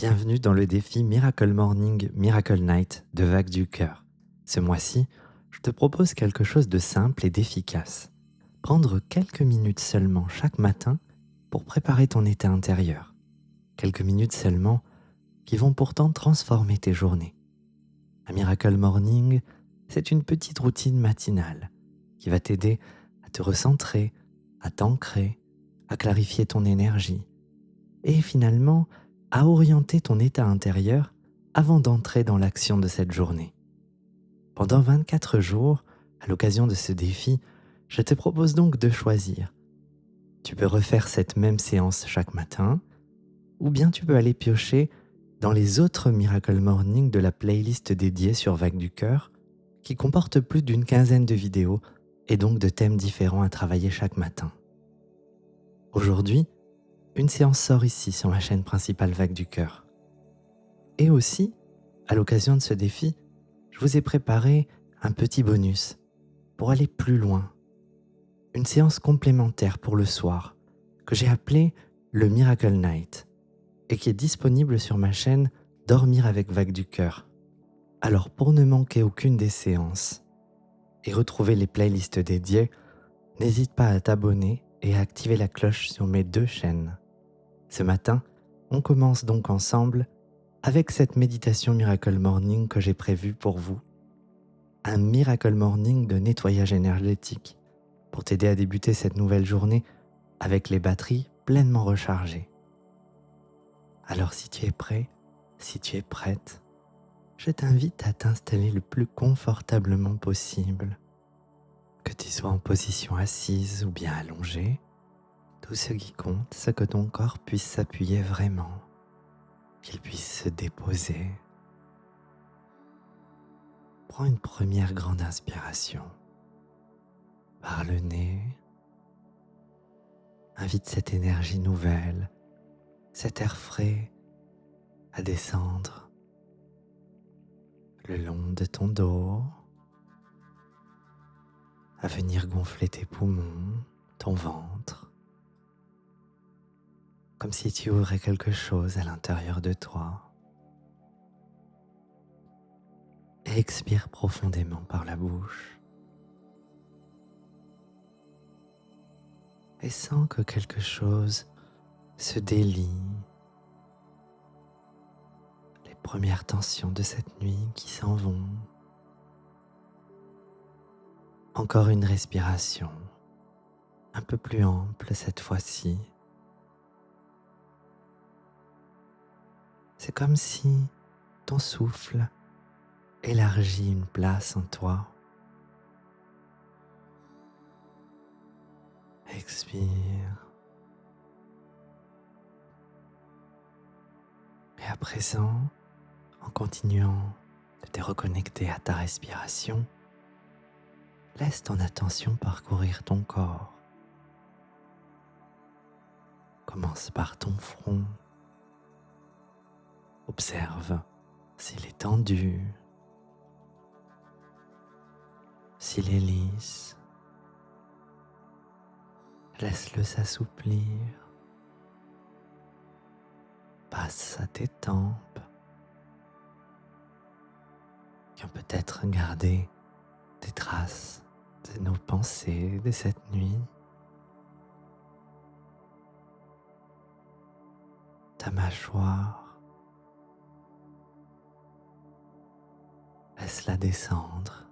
Bienvenue dans le défi Miracle Morning, Miracle Night de Vague du Cœur. Ce mois-ci, je te propose quelque chose de simple et d'efficace. Prendre quelques minutes seulement chaque matin pour préparer ton état intérieur. Quelques minutes seulement qui vont pourtant transformer tes journées. Un Miracle Morning, c'est une petite routine matinale qui va t'aider à te recentrer, à t'ancrer, à clarifier ton énergie et finalement à orienter ton état intérieur avant d'entrer dans l'action de cette journée. Pendant 24 jours, à l'occasion de ce défi, je te propose donc de choisir. Tu peux refaire cette même séance chaque matin, ou bien tu peux aller piocher dans les autres Miracle Morning de la playlist dédiée sur Vague du Cœur, qui comporte plus d'une quinzaine de vidéos et donc de thèmes différents à travailler chaque matin. Aujourd'hui, une séance sort ici sur ma chaîne principale Vague du Cœur. Et aussi, à l'occasion de ce défi, je vous ai préparé un petit bonus pour aller plus loin. Une séance complémentaire pour le soir que j'ai appelée le Miracle Night et qui est disponible sur ma chaîne Dormir avec Vague du Cœur. Alors pour ne manquer aucune des séances et retrouver les playlists dédiées, n'hésite pas à t'abonner et à activer la cloche sur mes deux chaînes. Ce matin, on commence donc ensemble avec cette méditation Miracle Morning que j'ai prévue pour vous. Un Miracle Morning de nettoyage énergétique pour t'aider à débuter cette nouvelle journée avec les batteries pleinement rechargées. Alors si tu es prêt, si tu es prête, je t'invite à t'installer le plus confortablement possible. Que tu sois en position assise ou bien allongée, tout ce qui compte, c'est que ton corps puisse s'appuyer vraiment, qu'il puisse se déposer. Prends une première grande inspiration par le nez. Invite cette énergie nouvelle, cet air frais à descendre le long de ton dos, à venir gonfler tes poumons, ton ventre, comme si tu ouvrais quelque chose à l'intérieur de toi. Et expire profondément par la bouche. Et sens que quelque chose se délie. Les premières tensions de cette nuit qui s'en vont. Encore une respiration, un peu plus ample cette fois-ci. C'est comme si ton souffle élargit une place en toi. Expire. Et à présent, en continuant de te reconnecter à ta respiration, laisse ton attention parcourir ton corps. Commence par ton front. Observe s'il est tendu, s'il est lisse. Laisse-le s'assouplir. Passe à tes tempes qui ont peut-être gardé des traces de nos pensées de cette nuit. Ta mâchoire, laisse-la descendre.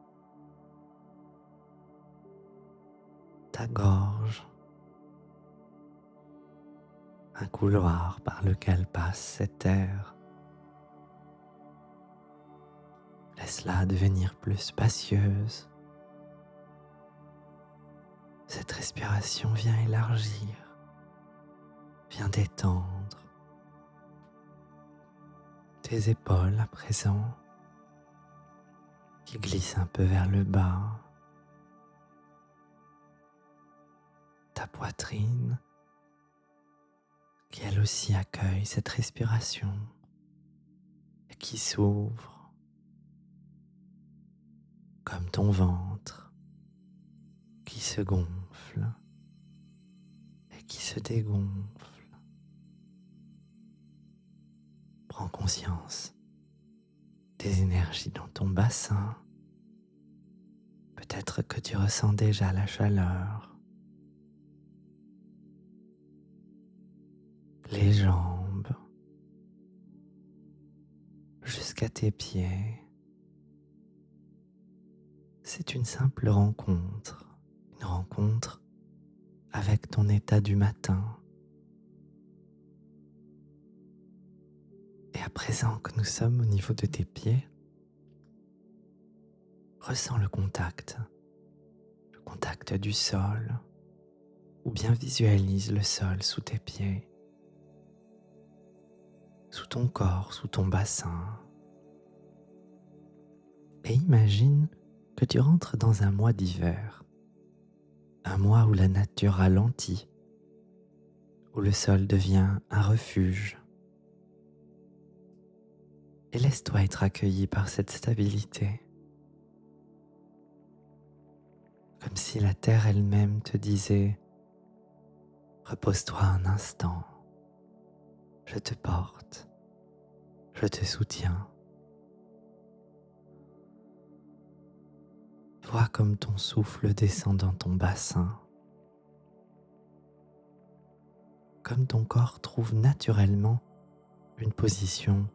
Ta gorge, un couloir par lequel passe cet air. Laisse-la devenir plus spacieuse. Cette respiration vient élargir, vient détendre tes épaules à présent, qui glissent un peu vers le bas. Ta poitrine, qui elle aussi accueille cette respiration et qui s'ouvre, comme ton ventre qui se gonfle et qui se dégonfle. Prends conscience des énergies dans ton bassin. Peut-être que tu ressens déjà la chaleur, les jambes, jusqu'à tes pieds. C'est une simple rencontre, une rencontre avec ton état du matin. Et à présent que nous sommes au niveau de tes pieds, ressens le contact du sol, ou bien visualise le sol sous tes pieds, sous ton corps, sous ton bassin. Et imagine que tu rentres dans un mois d'hiver, un mois où la nature ralentit, où le sol devient un refuge. Et laisse-toi être accueilli par cette stabilité, comme si la terre elle-même te disait « Repose-toi un instant, je te porte, je te soutiens ». Vois comme ton souffle descend dans ton bassin, comme ton corps trouve naturellement une position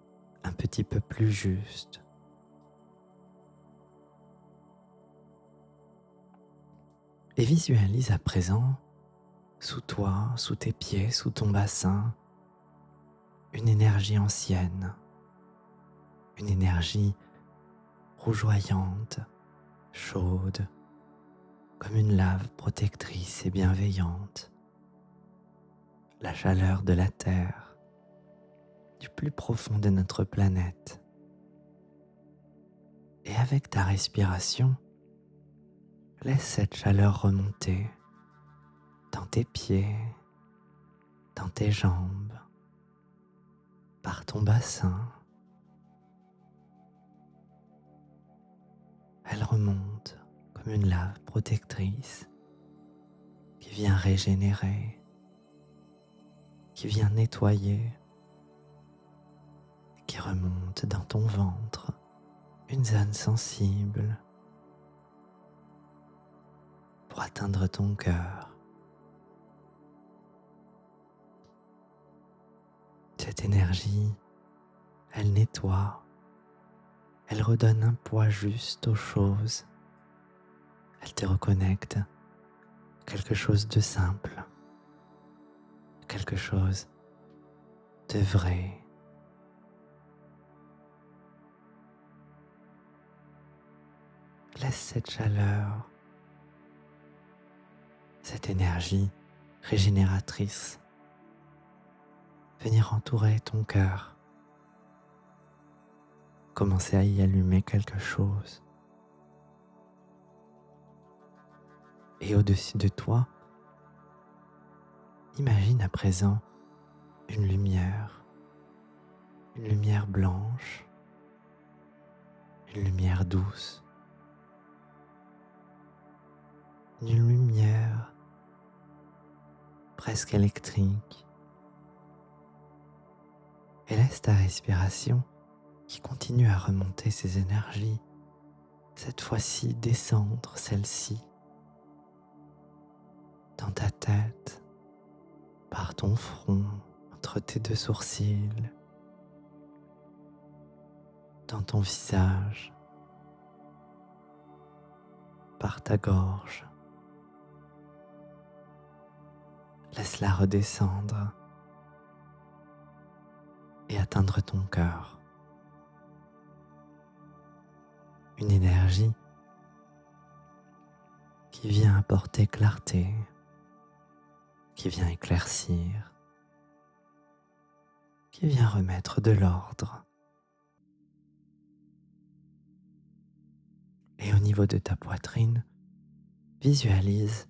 un petit peu plus juste. Et visualise à présent, sous toi, sous tes pieds, sous ton bassin, une énergie ancienne, une énergie rougeoyante, chaude, comme une lave protectrice et bienveillante. La chaleur de la terre, du plus profond de notre planète. Et avec ta respiration, laisse cette chaleur remonter dans tes pieds, dans tes jambes, par ton bassin. Elle remonte comme une lave protectrice qui vient régénérer, qui vient nettoyer, qui remonte dans ton ventre, une zone sensible pour atteindre ton cœur. Cette énergie, elle nettoie, elle redonne un poids juste aux choses, elle te reconnecte à quelque chose de simple, quelque chose de vrai. Laisse cette chaleur, cette énergie régénératrice venir entourer ton cœur. Commencer à y allumer quelque chose. Et au-dessus de toi, imagine à présent une lumière blanche, une lumière douce, une lumière presque électrique. Et laisse ta respiration qui continue à remonter ces énergies, cette fois-ci descendre celle-ci dans ta tête, par ton front, entre tes deux sourcils, dans ton visage, par ta gorge. Laisse-la redescendre et atteindre ton cœur. Une énergie qui vient apporter clarté, qui vient éclaircir, qui vient remettre de l'ordre. Et au niveau de ta poitrine, visualise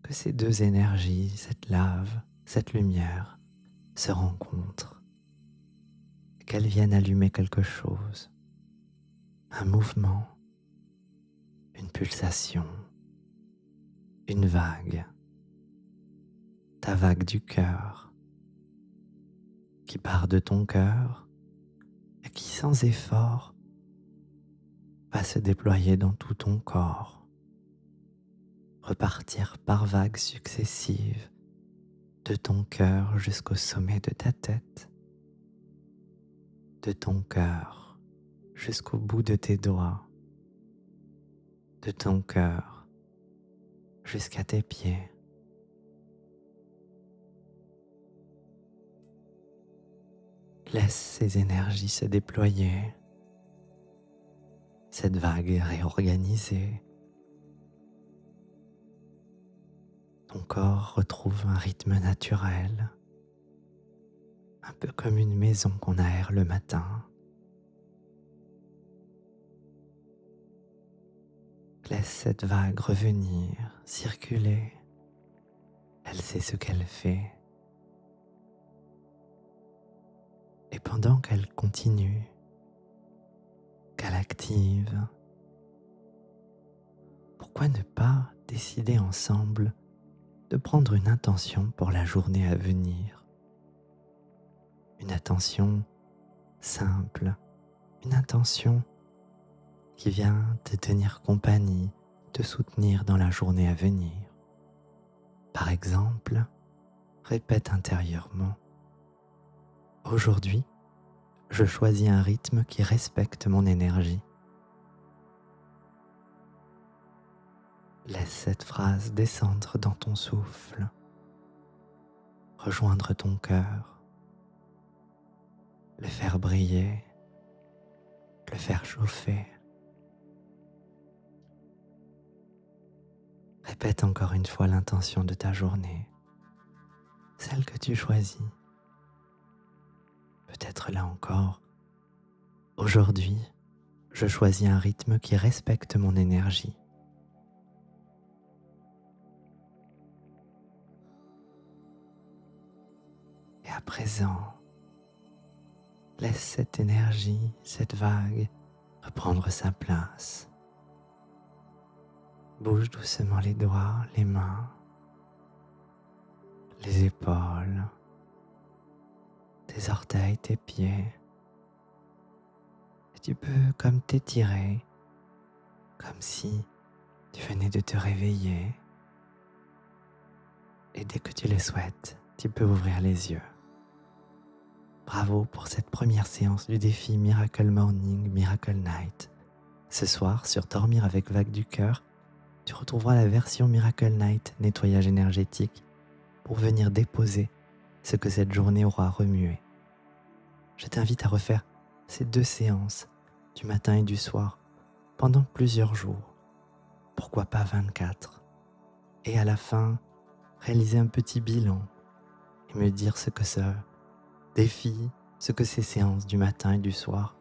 que ces deux énergies, cette lave, cette lumière, se rencontrent, qu'elles viennent allumer quelque chose, un mouvement, une pulsation, une vague, ta vague du cœur, qui part de ton cœur qui sans effort va se déployer dans tout ton corps, repartir par vagues successives de ton cœur jusqu'au sommet de ta tête, de ton cœur jusqu'au bout de tes doigts, de ton cœur jusqu'à tes pieds. Laisse ces énergies se déployer, cette vague est réorganisée. Ton corps retrouve un rythme naturel, un peu comme une maison qu'on aère le matin. Laisse cette vague revenir, circuler. Elle sait ce qu'elle fait. Et pendant qu'elle continue, qu'elle active, pourquoi ne pas décider ensemble de prendre une intention pour la journée à venir? Une intention simple, une intention qui vient te tenir compagnie, te soutenir dans la journée à venir. Par exemple, répète intérieurement: aujourd'hui, je choisis un rythme qui respecte mon énergie. Laisse cette phrase descendre dans ton souffle, rejoindre ton cœur, le faire briller, le faire chauffer. Répète encore une fois l'intention de ta journée, celle que tu choisis. Peut-être là encore: aujourd'hui, je choisis un rythme qui respecte mon énergie. Et à présent, laisse cette énergie, cette vague, reprendre sa place. Bouge doucement les doigts, les mains, les épaules, tes orteils, tes pieds. Et tu peux comme t'étirer, comme si tu venais de te réveiller. Et dès que tu le souhaites, tu peux ouvrir les yeux. Bravo pour cette première séance du défi Miracle Morning, Miracle Night. Ce soir, sur Dormir avec Vague du Cœur, tu retrouveras la version Miracle Night, nettoyage énergétique, pour venir déposer ce que cette journée aura remué. Je t'invite à refaire ces 2 séances, du matin et du soir, pendant plusieurs jours. Pourquoi pas 24? Et à la fin, réaliser un petit bilan et me dire ce que ce défi, ce que ces séances du matin et du soir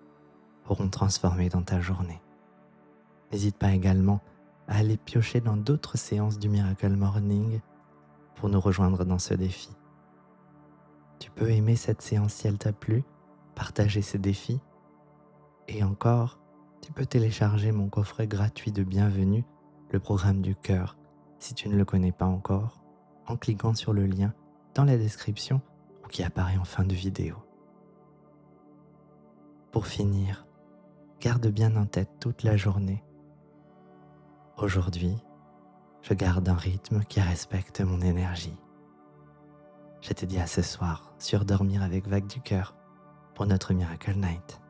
auront transformé dans ta journée. N'hésite pas également à aller piocher dans d'autres séances du Miracle Morning pour nous rejoindre dans ce défi. Tu peux aimer cette séance si elle t'a plu, partager ce défi, et encore, tu peux télécharger mon coffret gratuit de bienvenue, le programme du cœur, si tu ne le connais pas encore, en cliquant sur le lien dans la description ou qui apparaît en fin de vidéo. Pour finir, garde bien en tête toute la journée: aujourd'hui, je garde un rythme qui respecte mon énergie. Je te dis à ce soir sur Dormir avec Vague du Cœur pour notre Miracle Night.